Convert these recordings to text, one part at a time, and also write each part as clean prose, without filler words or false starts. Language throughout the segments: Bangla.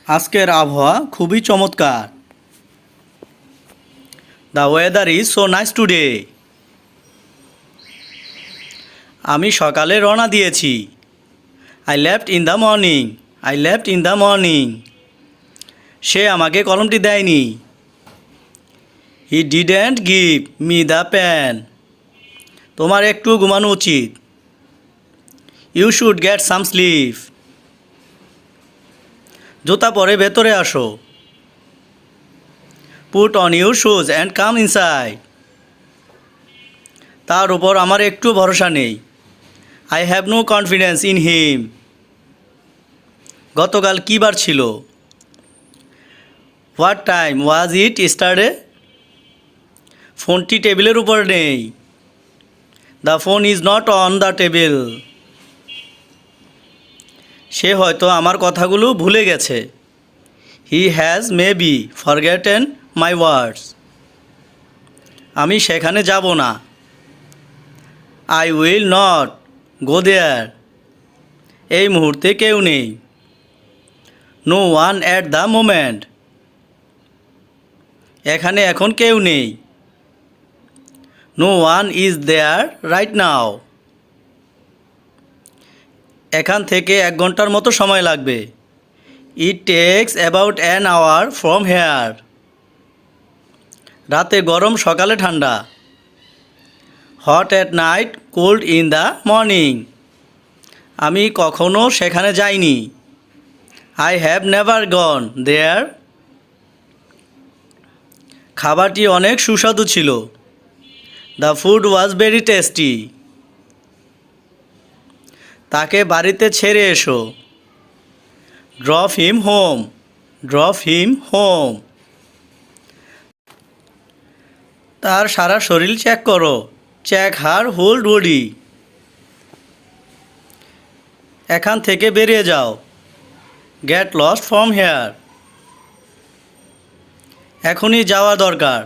আজকের আবহাওয়া খুবই চমৎকার। The weather is so nice today. আমি সকালে রওনা দিয়েছি। I left in the morning. I left in the morning. সে আমাকে কলমটি দেয়নি। He didn't give me the pen. তোমার একটু ঘুমানো উচিত। You should get some sleep. জুতা পরে ভেতরে আসো। Put on your shoes and come inside. তার উপর আমার একটু ভরসা নেই। I have no confidence in him. গতকাল কী বার ছিল? What time was it yesterday? ফোনটি টেবিলের উপর নেই। The phone is not on the table. সে হয়তো আমার কথাগুলো ভুলে গেছে। He has maybe forgotten my words. আমি সেখানে যাব না। I will not go there. এই মুহূর্তে কেউ নেই। No one at the moment. এখানে এখন কেউ নেই। No one is there right now. এখান থেকে 1 ঘন্টার মতো সময় লাগবে। It takes about an hour from hair. রাতে গরম, সকালে ঠান্ডা। Hot at night, cold in the morning. আমি কখনো সেখানে যাইনি। আই হ্যাভ নেভার গন দেয়ার। খাবারটি অনেক সুস্বাদু ছিল। The food was very tasty. তাকে বাড়িতে ছেড়ে এসো। ড্রপ হিম হোম। ড্রপ হিম হোম। তার সারা শরীর চেক করো। চেক হার হোল বডি। এখান থেকে বেরিয়ে যাও। Get lost from here. এখনই যাওয়া দরকার।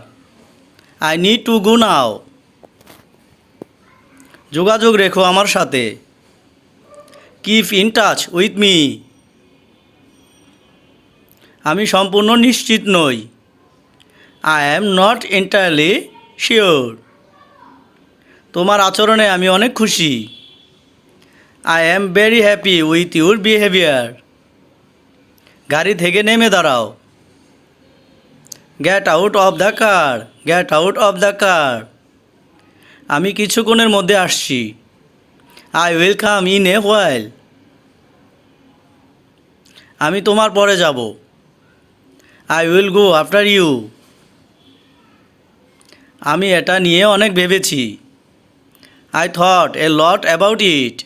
আই নিড টু গো নাও। যোগাযোগ রেখো আমার সাথে। Keep in touch with me. আমি সম্পূর্ণ নিশ্চিত নই। I am not entirely sure. তোমার আচরণে আমি অনেক খুশি। I am very happy with your behaviour. গাড়ি থেকে নেমে দাঁড়াও। Get out of the car. Get out of the car. আমি কিছুক্ষণের মধ্যে আসছি। I will come in a while. আমি তোমার পরে যাব। I will go after you. আমি এটা নিয়ে অনেক ভেবেছি। I thought a lot about it.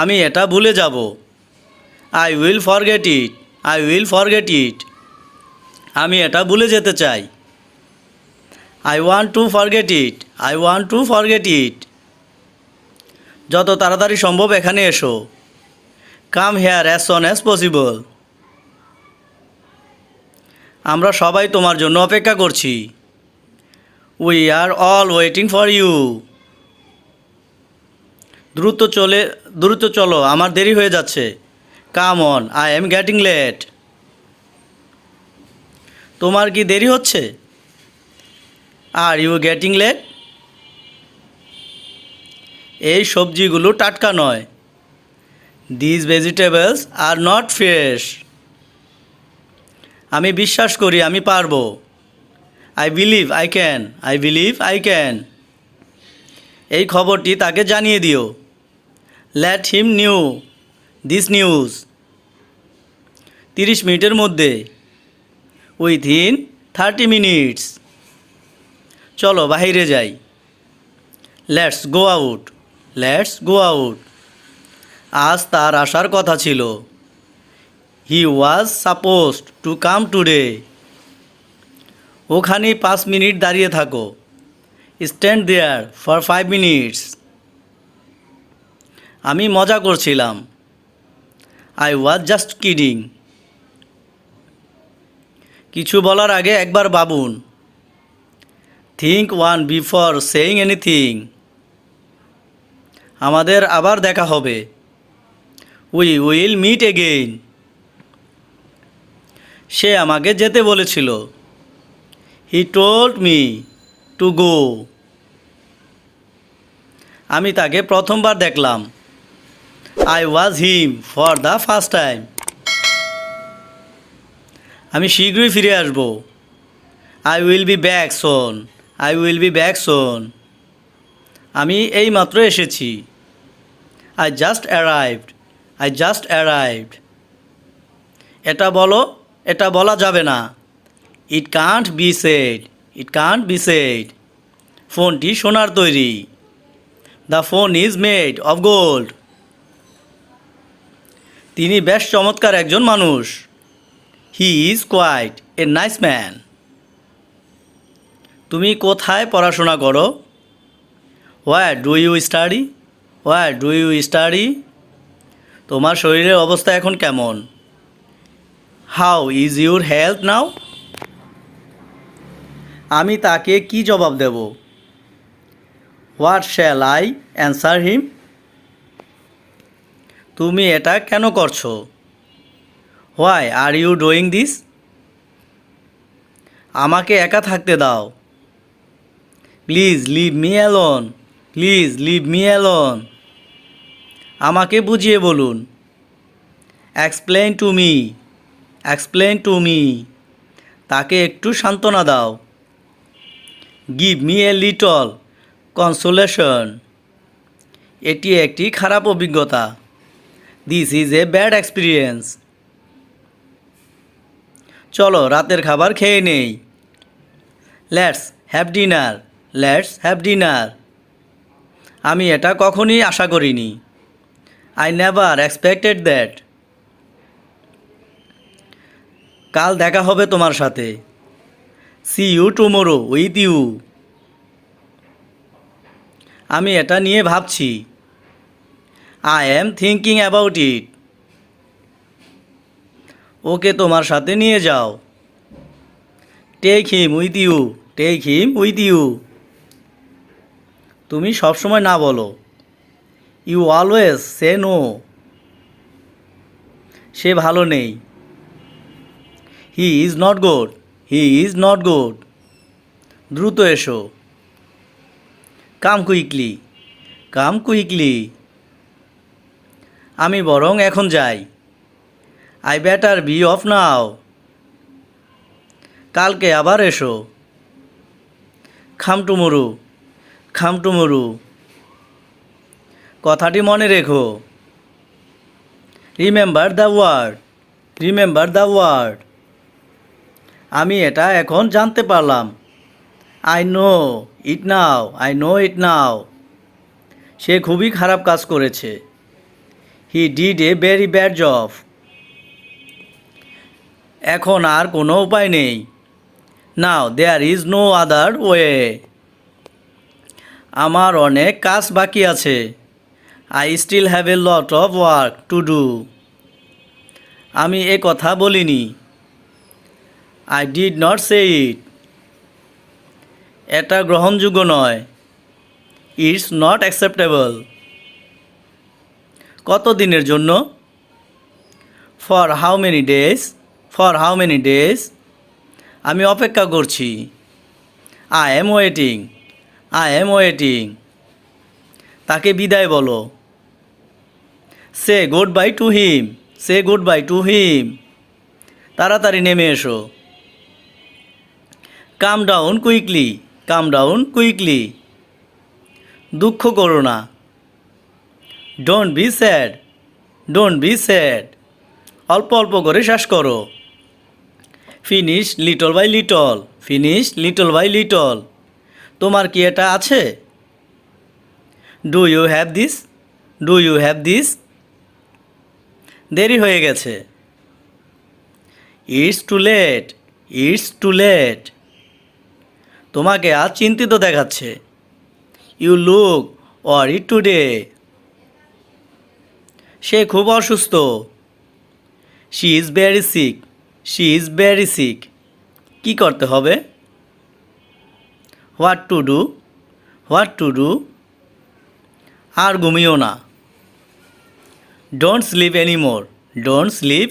আমি এটা ভুলে যাব। I will forget it. I will forget it. আমি এটা ভুলে যেতে চাই। I want to forget it. I want to forget it. যত তাড়াতাড়ি সম্ভব এখানে এসো। Come here as soon as possible. আমরা সবাই তোমার জন্য অপেক্ষা করছি। We are all waiting for you. দ্রুত চলো, আমার দেরি হয়ে যাচ্ছে। Come on, I am getting late. তোমার কি দেরি হচ্ছে? Are you getting late? এই সবজিগুলো টাটকা নয়। This vegetables are not fresh. আমি বিশ্বাস করি আমি পারবো। I believe I can. I believe I can. এই খবরটি তাকে জানিয়ে দিও। Let him knew this news. 30 মিনিটের মধ্যে। Within 30 minutes. চলো বাহিরে যাই। Let's go out. Let's go out. আজ তার আসার কথা ছিল। He was supposed to come today. ওখানে 5 মিনিট দাঁড়িয়ে থাকো। Stand there for 5 minutes. আমি মজা করছিলাম। I was just kidding. কিছু বলার আগে একবার ভাবুন। Think one before saying anything. আমাদের আবার দেখা হবে। We will meet again. সে আমাকে যেতে বলেছিল। He told me to go. আমি তাকে প্রথমবার দেখলাম। I was him for the first time. আমি শীঘ্রই ফিরে আসব। I will be back soon. I will be back soon. আমি এইমাত্র এসেছি। I just arrived. I just arrived. এটা বলো, এটা বলা যাবে না। ইট can't be said. It can't be said. ফোনটি সোনার তৈরি। The phone is made of gold. তিনি বেশ চমৎকার একজন মানুষ। He is quite a nice man. তুমি কোথায় পড়াশোনা করো? Where do you study? Where do you study? তোমার শরীরের অবস্থা এখন কেমন? How is your health now? আমি তাকে কি জবাব দেব? What shall I answer him? তুমি এটা কেন করছো? Why are you doing this? আমাকে একা থাকতে দাও। Please leave me alone. Please leave me alone. আমাকে বুঝিয়ে বলুন। Explain to me. Explain to me. তাকে একটু সান্ত্বনা দাও। Give me a little consolation. এটি একটি খারাপ অভিজ্ঞতা। This is a bad experience. চলো রাতের খাবার খেয়ে নেই। Let's have dinner. Let's have dinner. আমি এটা কখনই আশা করিনি। I never expected that. কাল দেখা হবে তোমার সাথে। See you tomorrow with you. আমি এটা নিয়ে ভাবছি। I am thinking about it. ওকে তোমার সাথে নিয়ে যাও। Take him with you. Take him with you. তুমি সবসময় না বলো। You always say no. সে ভালো নেই। He is not good. He is not good. দ্রুত এসো। Come quickly. Come quickly. আমি বরং এখন যাই। I better be off now. কালকে আবার এসো। খাম টুমোরো। খাম টুমোরো। কথাটি মনে রেখো। Remember the word. Remember the word. আমি এটা এখন জানতে পারলাম। I know it now. I know it now. সে খুবই খারাপ কাজ করেছে। He did a very bad job. এখন আর কোনো উপায় নেই। Now there is no other way. আমার অনেক কাজ বাকি আছে। I still have a lot of work to do. আমি এ কথা বলিনি। I did not say it. এটা গ্রহণযোগ্য নয়। It's not acceptable. কত দিনের জন্য? For how many days? For how many days? আমি অপেক্ষা করছি। I am waiting. I am waiting. তাকে বিদায় বলো। Say goodbye to him. Say goodbye to him. তাড়াতাড়ি নেমে এসো। Come down quickly. Come down quickly. দুঃখ করো না। Don't be sad. Don't be sad. অল্প অল্প করে শ্বাস করো। Finish little by little. Finish little by little. তোমার কি এটা আছে? Do you have this? Do you have this? দেরি হয়ে গেছে। It's too late. It's too late. তোমাকে আজ চিন্তিত দেখাচ্ছে। You look worried today. সে খুব অসুস্থ। She is very sick. She is very sick. কী করতে হবে? What to do? What to do? আর ঘুমিও না। Don't sleep anymore. Don't slip